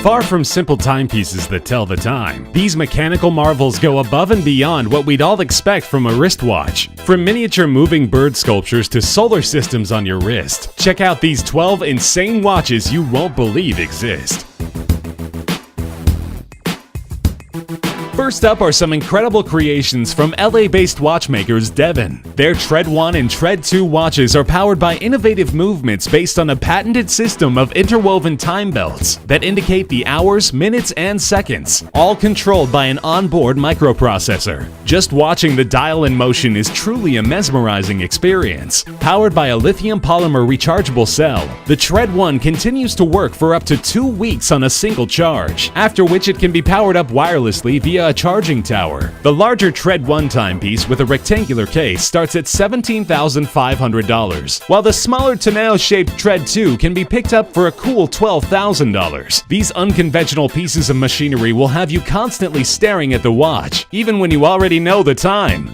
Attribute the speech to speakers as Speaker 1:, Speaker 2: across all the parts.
Speaker 1: Far from simple timepieces that tell the time, these mechanical marvels go above and beyond what we'd all expect from a wristwatch. From miniature moving bird sculptures to solar systems on your wrist, check out these 12 insane watches you won't believe exist. First up are some incredible creations from LA-based watchmakers Devon. Their Tread 1 and Tread 2 watches are powered by innovative movements based on a patented system of interwoven time belts that indicate the hours, minutes, and seconds, all controlled by an onboard microprocessor. Just watching the dial in motion is truly a mesmerizing experience. Powered by a lithium polymer rechargeable cell, the Tread 1 continues to work for up to 2 weeks on a single charge, after which it can be powered up wirelessly via a charging tower. The larger Tread 1 timepiece with a rectangular case starts at $17,500, while the smaller tonneau-shaped Tread 2 can be picked up for a cool $12,000. These unconventional pieces of machinery will have you constantly staring at the watch, even when you already know the time.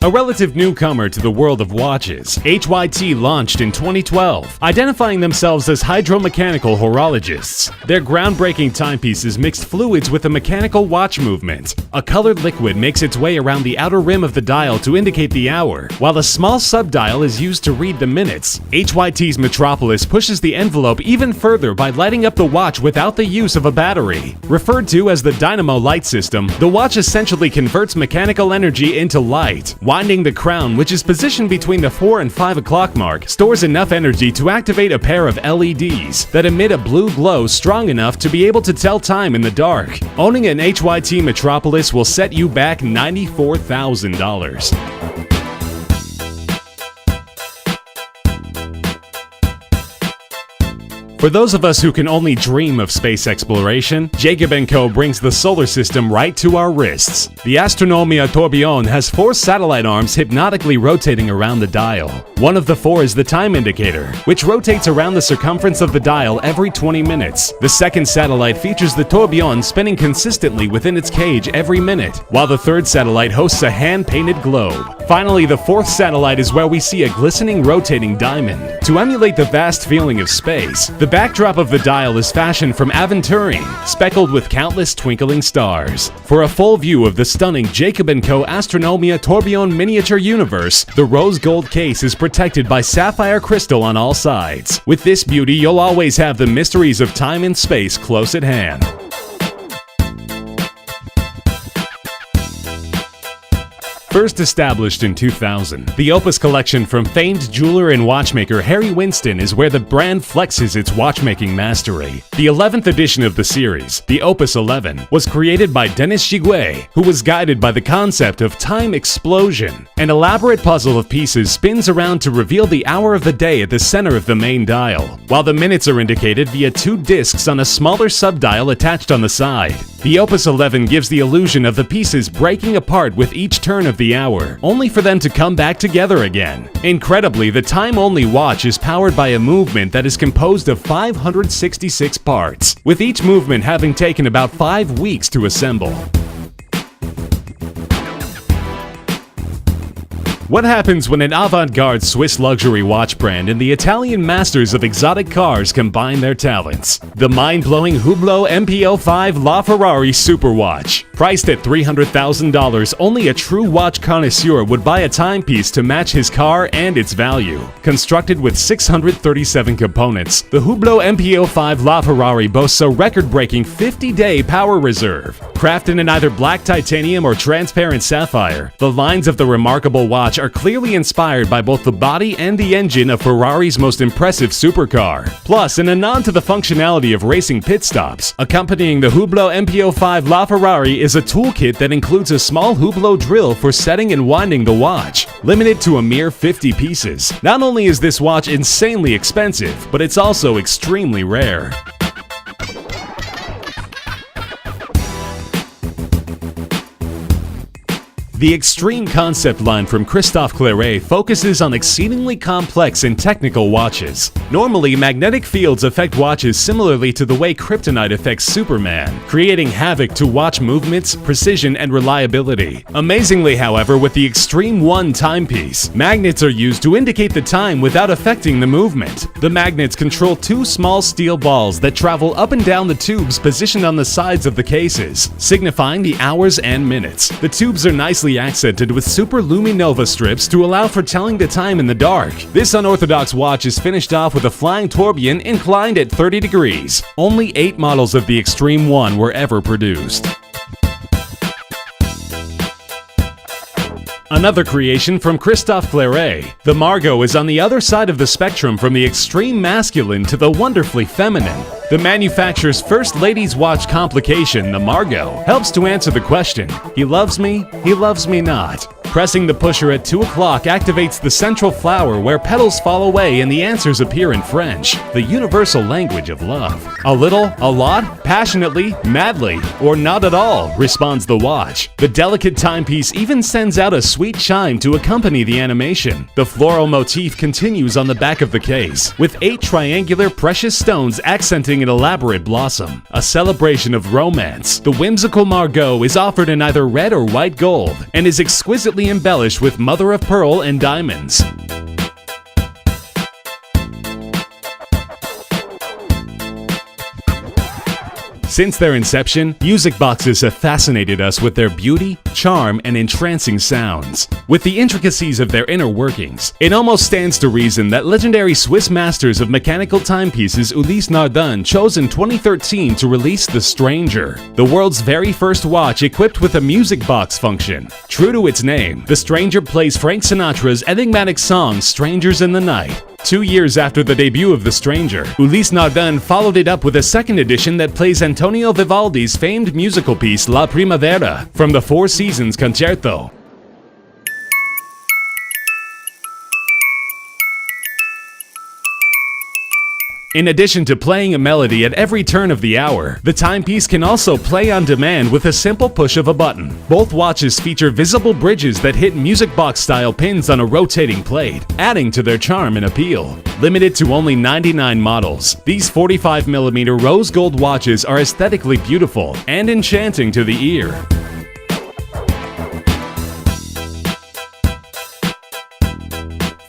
Speaker 1: A relative newcomer to the world of watches, HYT launched in 2012, identifying themselves as hydromechanical horologists. Their groundbreaking timepieces mixed fluids with a mechanical watch movement. A colored liquid makes its way around the outer rim of the dial to indicate the hour, while a small subdial is used to read the minutes. HYT's Metropolis pushes the envelope even further by lighting up the watch without the use of a battery. Referred to as the dynamo light system, the watch essentially converts mechanical energy into light. Winding the crown, which is positioned between the 4 and 5 o'clock mark, stores enough energy to activate a pair of LEDs that emit a blue glow strong enough to be able to tell time in the dark. Owning an HYT Metropolis will set you back $94,000. For those of us who can only dream of space exploration, Jacob & Co. brings the solar system right to our wrists. The Astronomia Tourbillon has 4 satellite arms hypnotically rotating around the dial. One of the 4 is the time indicator, which rotates around the circumference of the dial every 20 minutes. The second satellite features the tourbillon spinning consistently within its cage every minute, while the third satellite hosts a hand-painted globe. Finally, the 4th satellite is where we see a glistening rotating diamond. To emulate the vast feeling of space, the backdrop of the dial is fashioned from aventurine, speckled with countless twinkling stars. For a full view of the stunning Jacob & Co. Astronomia Tourbillon miniature universe, the rose gold case is protected by sapphire crystal on all sides. With this beauty, you'll always have the mysteries of time and space close at hand. First established in 2000, the Opus collection from famed jeweler and watchmaker Harry Winston is where the brand flexes its watchmaking mastery. The 11th edition of the series, the Opus 11, was created by Denis Giguet, who was guided by the concept of time explosion. An elaborate puzzle of pieces spins around to reveal the hour of the day at the center of the main dial, while the minutes are indicated via 2 discs on a smaller subdial attached on the side. The Opus 11 gives the illusion of the pieces breaking apart with each turn of the hour, only for them to come back together again. Incredibly, the time-only watch is powered by a movement that is composed of 566 parts, with each movement having taken about 5 weeks to assemble. What happens when an avant-garde Swiss luxury watch brand and the Italian masters of exotic cars combine their talents? The mind-blowing Hublot MPO5 LaFerrari Superwatch. Priced at $300,000, only a true watch connoisseur would buy a timepiece to match his car and its value. Constructed with 637 components, the Hublot MPO5 LaFerrari boasts a record-breaking 50-day power reserve. Crafted in either black titanium or transparent sapphire, the lines of the remarkable watch are clearly inspired by both the body and the engine of Ferrari's most impressive supercar. Plus, in a nod to the functionality of racing pit stops, accompanying the Hublot MPO5 LaFerrari is a toolkit that includes a small Hublot drill for setting and winding the watch, limited to a mere 50 pieces. Not only is this watch insanely expensive, but it's also extremely rare. The extreme concept line from Christophe Claret focuses on exceedingly complex and technical watches. Normally, magnetic fields affect watches similarly to the way kryptonite affects Superman, creating havoc to watch movements, precision, and reliability. Amazingly, however, with the Extreme 1 timepiece, magnets are used to indicate the time without affecting the movement. The magnets control two small steel balls that travel up and down the tubes positioned on the sides of the cases, signifying the hours and minutes. The tubes are nicely accented with super luminova strips to allow for telling the time in the dark. This unorthodox watch is finished off with a flying tourbillon inclined at 30 degrees. Only 8 models of the Extreme 1 were ever produced. Another creation from Christophe Claret, the Margot is on the other side of the spectrum from the extreme masculine to the wonderfully feminine. The manufacturer's first ladies' watch complication, the Margot, helps to answer the question, he loves me not. Pressing the pusher at 2 o'clock activates the central flower where petals fall away and the answers appear in French, the universal language of love. A little, a lot, passionately, madly, or not at all, responds the watch. The delicate timepiece even sends out a sweet chime to accompany the animation. The floral motif continues on the back of the case, with 8 triangular precious stones accenting an elaborate blossom. A celebration of romance, the whimsical Margot is offered in either red or white gold, and is exquisitely embellished with mother of pearl and diamonds. Since their inception, music boxes have fascinated us with their beauty, charm, and entrancing sounds. With the intricacies of their inner workings, it almost stands to reason that legendary Swiss masters of mechanical timepieces Ulysse Nardin chose in 2013 to release the Stranger, the world's very first watch equipped with a music box function. True to its name, the Stranger plays Frank Sinatra's enigmatic song Strangers in the Night. 2 years after the debut of The Stranger, Ulysse Nardin followed it up with a second edition that plays Antonio Vivaldi's famed musical piece La Primavera from the Four Seasons Concerto. In addition to playing a melody at every turn of the hour, the timepiece can also play on demand with a simple push of a button. Both watches feature visible bridges that hit music box-style pins on a rotating plate, adding to their charm and appeal. Limited to only 99 models, these 45mm rose gold watches are aesthetically beautiful and enchanting to the ear.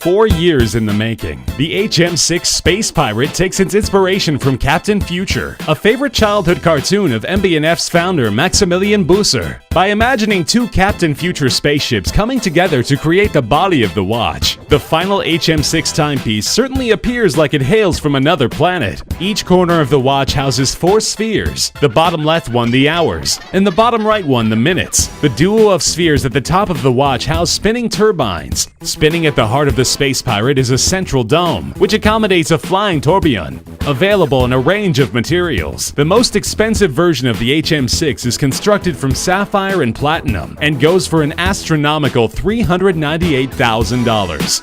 Speaker 1: "4 years in the making, the HM6 Space Pirate takes its inspiration from Captain Future, a favorite childhood cartoon of MB&F's founder Maximilian Busser. By imagining 2 Captain Future spaceships coming together to create the body of the watch, the final HM6 timepiece certainly appears like it hails from another planet. Each corner of the watch houses 4 spheres, the bottom left one the hours, and the bottom right one the minutes. The duo of spheres at the top of the watch house spinning turbines. Spinning at the heart of the Space Pirate is a central dome, which accommodates a flying tourbillon. Available in a range of materials, the most expensive version of the HM6 is constructed from sapphire and platinum and goes for an astronomical $398,000.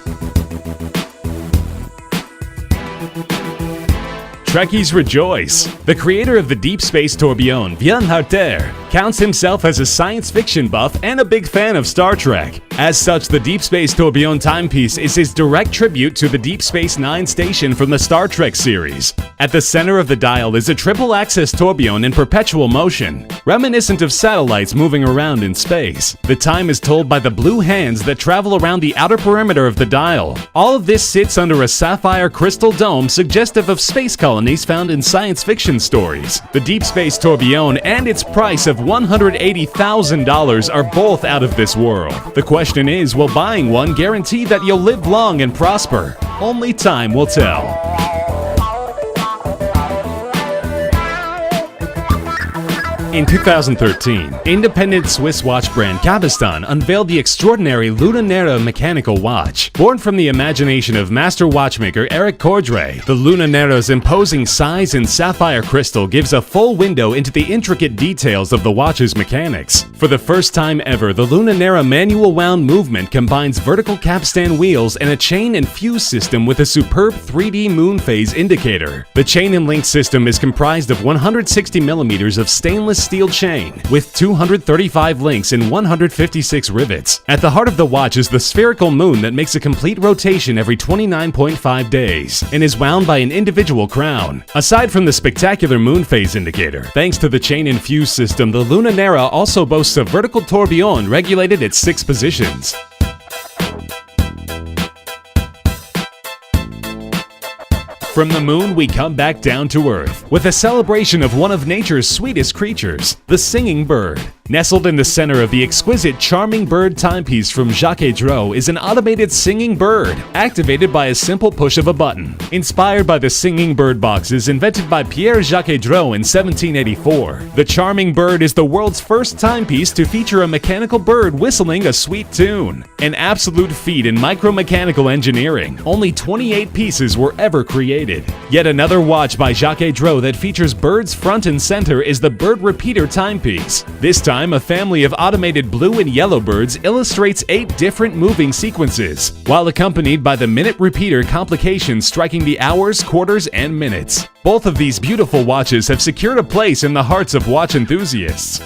Speaker 1: Trekkies rejoice! The creator of the Deep Space Tourbillon, Vian Harter, counts himself as a science fiction buff and a big fan of Star Trek. As such, the Deep Space Tourbillon timepiece is his direct tribute to the Deep Space Nine station from the Star Trek series. At the center of the dial is a triple-axis tourbillon in perpetual motion, reminiscent of satellites moving around in space. The time is told by the blue hands that travel around the outer perimeter of the dial. All of this sits under a sapphire crystal dome suggestive of space colonies found in science fiction stories. The Deep Space Tourbillon and its price of $180,000 are both out of this world. The question is, will buying one guarantee that you'll live long and prosper? Only time will tell. In 2013, independent Swiss watch brand Cabestan unveiled the extraordinary Luna Nera mechanical watch. Born from the imagination of master watchmaker Eric Cordray, the Luna Nera's imposing size and sapphire crystal gives a full window into the intricate details of the watch's mechanics. For the first time ever, the Luna Nera manual wound movement combines vertical capstan wheels and a chain and fuse system with a superb 3D moon phase indicator. The chain and link system is comprised of 160mm of stainless steel chain with 235 links and 156 rivets. At the heart of the watch is the spherical moon that makes a complete rotation every 29.5 days and is wound by an individual crown. Aside from the spectacular moon phase indicator, thanks to the chain-infused system, the Lunanera also boasts a vertical tourbillon regulated at 6 positions. From the moon, we come back down to Earth with a celebration of one of nature's sweetest creatures, the singing bird. Nestled in the center of the exquisite Charming Bird timepiece from Jacques Dreux is an automated singing bird, activated by a simple push of a button. Inspired by the singing bird boxes invented by Pierre-Jacques Dreux in 1784, the Charming Bird is the world's first timepiece to feature a mechanical bird whistling a sweet tune. An absolute feat in micromechanical engineering. Only 28 pieces were ever created. Yet another watch by Jacques Dreux that features birds front and center is the Bird Repeater timepiece. This time, a family of automated blue and yellow birds illustrates 8 different moving sequences, while accompanied by the minute repeater complication striking the hours, quarters, and minutes. Both of these beautiful watches have secured a place in the hearts of watch enthusiasts.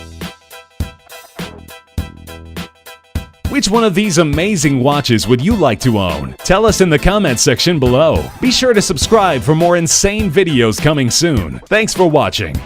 Speaker 1: Which one of these amazing watches would you like to own? Tell us in the comments section below. Be sure to subscribe for more insane videos coming soon. Thanks for watching.